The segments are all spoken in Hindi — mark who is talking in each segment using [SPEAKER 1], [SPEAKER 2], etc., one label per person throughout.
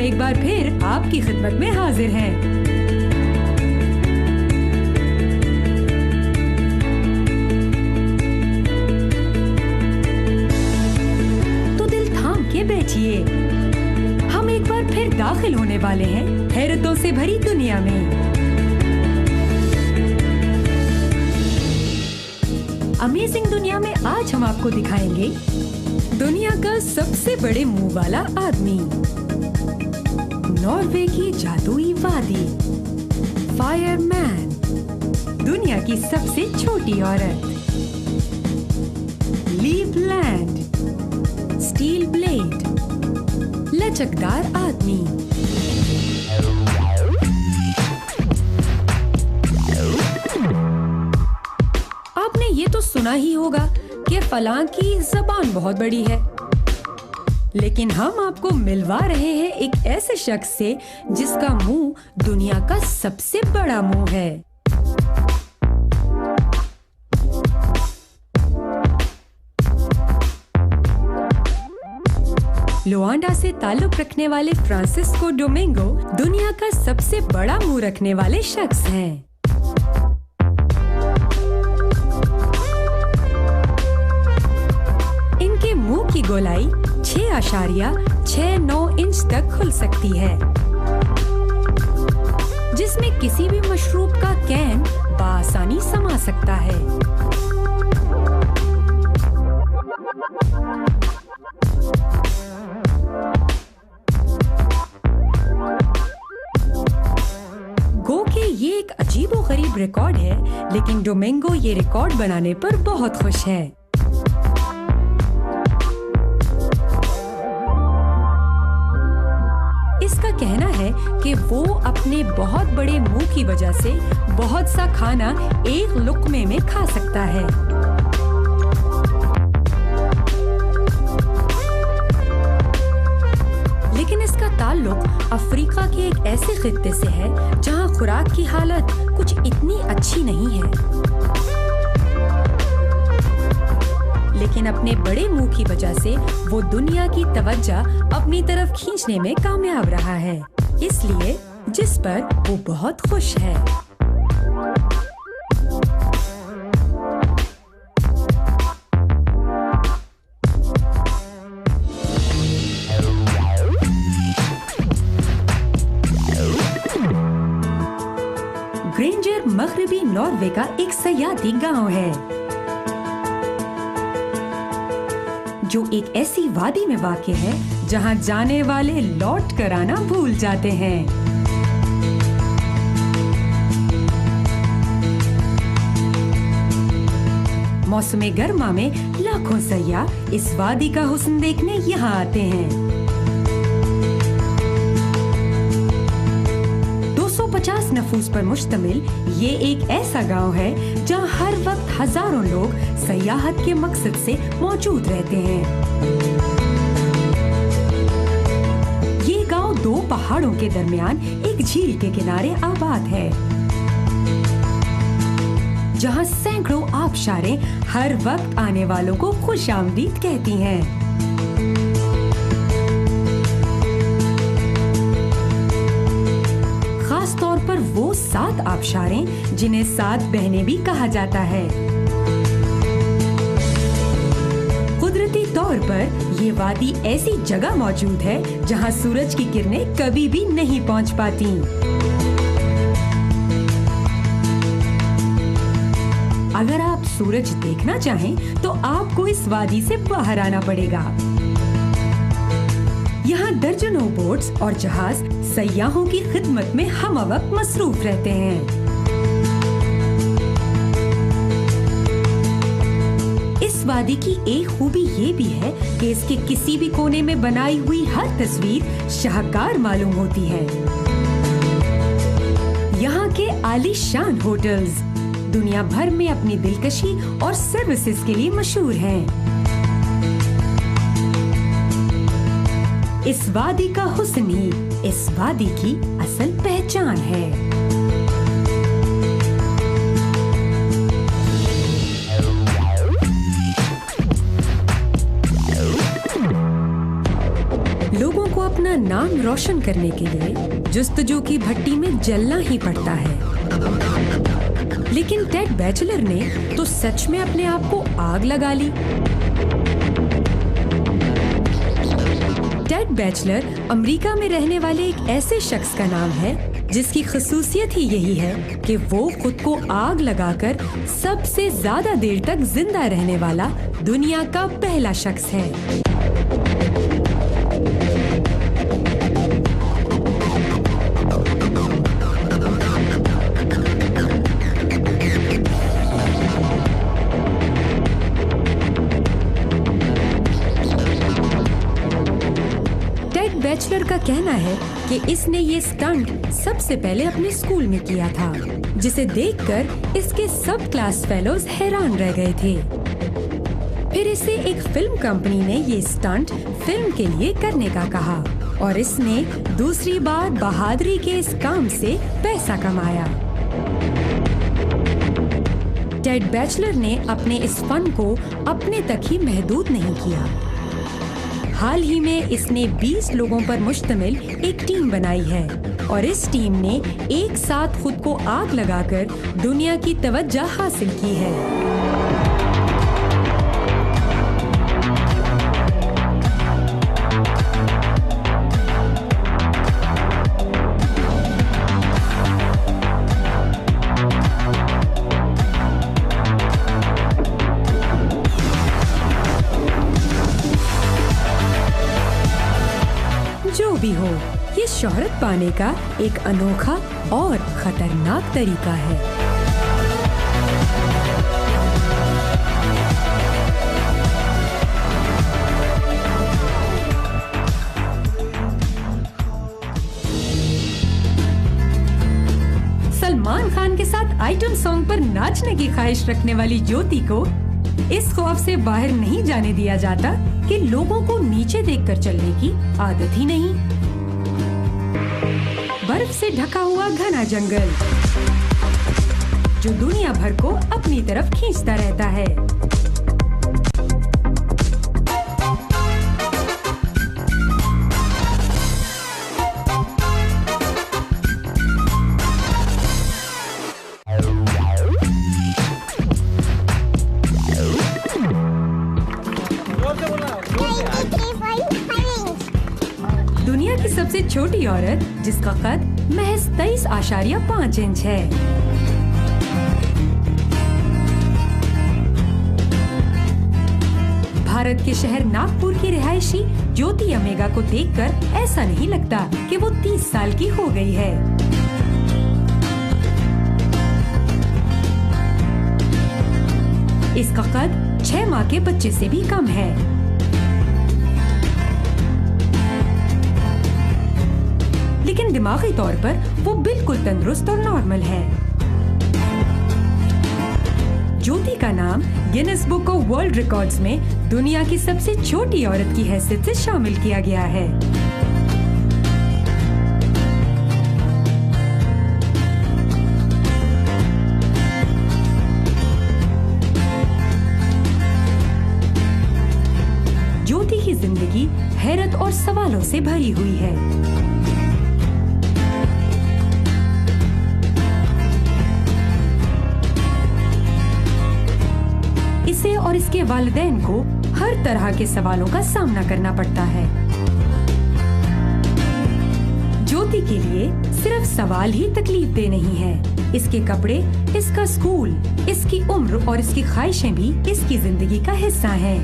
[SPEAKER 1] एक बार फिर आपकी खिदमत में हाजिर हैं। तो दिल थाम के बैठिए, हम एक बार फिर दाखिल होने वाले हैं हैरतों से भरी दुनिया में। अमेजिंग दुनिया में आज हम आपको दिखाएंगे दुनिया का सबसे बड़े मुंह वाला आदमी, नॉर्वे की जादुई वादी, फायरमैन, दुनिया की सबसे छोटी औरत, लीपलैंड, स्टील ब्लेड, लचकदार आदमी। आपने ये तो सुना ही होगा कि फलां की ज़बान बहुत बड़ी है, लेकिन हम आपको मिलवा रहे हैं एक ऐसे शख्स से जिसका मुंह दुनिया का सबसे बड़ा मुंह है। लुआंडा से ताल्लुक रखने वाले फ्रांसिस्को डोमिंगो दुनिया का सबसे बड़ा मुंह रखने वाले शख्स हैं। इनके मुंह की गोलाई 6.69 इंच तक खुल सकती है, जिसमें किसी भी मशरूब का कैन बआसानी समा सकता है। गो के ये एक अजीबोगरीब रिकॉर्ड है, लेकिन डोमिंगो ये रिकॉर्ड बनाने पर बहुत खुश है। इसका कहना है कि वो अपने बहुत बड़े मुंह की वजह से बहुत सा खाना एक लुक्मे में खा सकता है। लेकिन इसका ताल्लुक अफ्रीका के एक ऐसे खित्ते से है जहां खुराक की हालत कुछ इतनी अच्छी नहीं है, लेकिन अपने बड़े मुंह की वजह से वो दुनिया की तवज्जो अपनी तरफ खींचने में कामयाब रहा है, इसलिए जिस पर वो बहुत खुश है। ग्रेंजर मगरबी नॉर्वे का एक सयाती गांव है जो एक ऐसी वादी में वाक़ है जहां जाने वाले लौट कर आना भूल जाते हैं। मौसम गर्मा में लाखों सयाह इस वादी का हुस्न देखने यहाँ आते हैं। 250 नफूस पर मुश्तमिल ये एक ऐसा गांव है जहां हर वक्त हजारों लोग सयाहत के मकसद से मौजूद रहते हैं। ये गांव 2 पहाड़ों के दरमियान एक झील के किनारे आबाद है, जहां सैकड़ों आबशारें हर वक्त आने वालों को खुशामदीद कहती हैं। खास तौर पर वो 7 आबशारें जिन्हें 7 बहनें भी कहा जाता है। कुदरती तौर पर ये वादी ऐसी जगह मौजूद है जहां सूरज की किरणें कभी भी नहीं पहुंच पाती। अगर आप सूरज देखना चाहें तो आपको इस वादी से बाहर आना पड़ेगा। यहाँ दर्जनों बोट्स और जहाज सयाहों की खिदमत में हमवक्त मसरूफ रहते हैं। इस वादी की एक खूबी ये भी है कि इसके किसी भी कोने में बनाई हुई हर तस्वीर शाहकार मालूम होती है। यहाँ के आलीशान होटल्स दुनिया भर में अपनी दिलकशी और सर्विसेज के लिए मशहूर हैं। इस वादी का हुस्न ही इस वादी की असल पहचान है। लोगों को अपना नाम रोशन करने के लिए जुस्तजू की भट्टी में जलना ही पड़ता है। लेकिन टेड बैचलर ने तो सच में अपने आप को आग लगा ली। टेड बैचलर अमेरिका में रहने वाले एक ऐसे शख्स का नाम है जिसकी खसूसियत ही यही है कि वो खुद को आग लगाकर सबसे ज्यादा देर तक जिंदा रहने वाला दुनिया का पहला शख्स है। बैचलर का कहना है कि इसने ये स्टंट सबसे पहले अपने स्कूल में किया था, जिसे देखकर इसके सब क्लास फेलोज हैरान रह गए थे। फिर इसे एक फिल्म कंपनी ने ये स्टंट फिल्म के लिए करने का कहा और इसने दूसरी बार बहादुरी के इस काम से पैसा कमाया। टेड बैचलर ने अपने इस फन को अपने तक ही महदूद नहीं किया। हाल ही में इसने 20 लोगों पर मुश्तमिल एक टीम बनाई है और इस टीम ने एक साथ खुद को आग लगाकर दुनिया की तवज्जो हासिल की है। जो भी हो, ये शोहरत पाने का एक अनोखा और खतरनाक तरीका है। सलमान खान के साथ आइटम सॉन्ग पर नाचने की ख्वाहिश रखने वाली ज्योति को इस खौफ से बाहर नहीं जाने दिया जाता कि लोगों को नीचे देखकर चलने की आदत ही नहीं। बर्फ से ढका हुआ घना जंगल जो दुनिया भर को अपनी तरफ खींचता रहता है। दुनिया की सबसे छोटी औरत जिसका कद महज 23.5 इंच है। भारत के शहर नागपुर की रिहायशी ज्योति अमेगा को देखकर ऐसा नहीं लगता कि वो 30 साल की हो गई है। इसका कद 6 माह के बच्चे से भी कम है। लेकिन दिमागी तौर पर वो बिल्कुल तंदुरुस्त और नॉर्मल है। ज्योति का नाम Guinness book of world records में दुनिया की सबसे छोटी औरत की हैसियत से शामिल किया गया है। ज्योति की जिंदगी हैरत और सवालों से भरी हुई है। इसे और इसके वालिदैन को हर तरह के सवालों का सामना करना पड़ता है। ज्योति के लिए सिर्फ सवाल ही तकलीफ दे नहीं है, इसके कपड़े, इसका स्कूल, इसकी उम्र और इसकी ख्वाहिशें भी इसकी जिंदगी का हिस्सा हैं।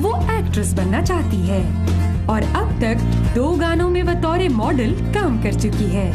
[SPEAKER 1] वो एक्ट्रेस बनना चाहती है और अब तक 2 गानों में बतौर मॉडल काम कर चुकी है।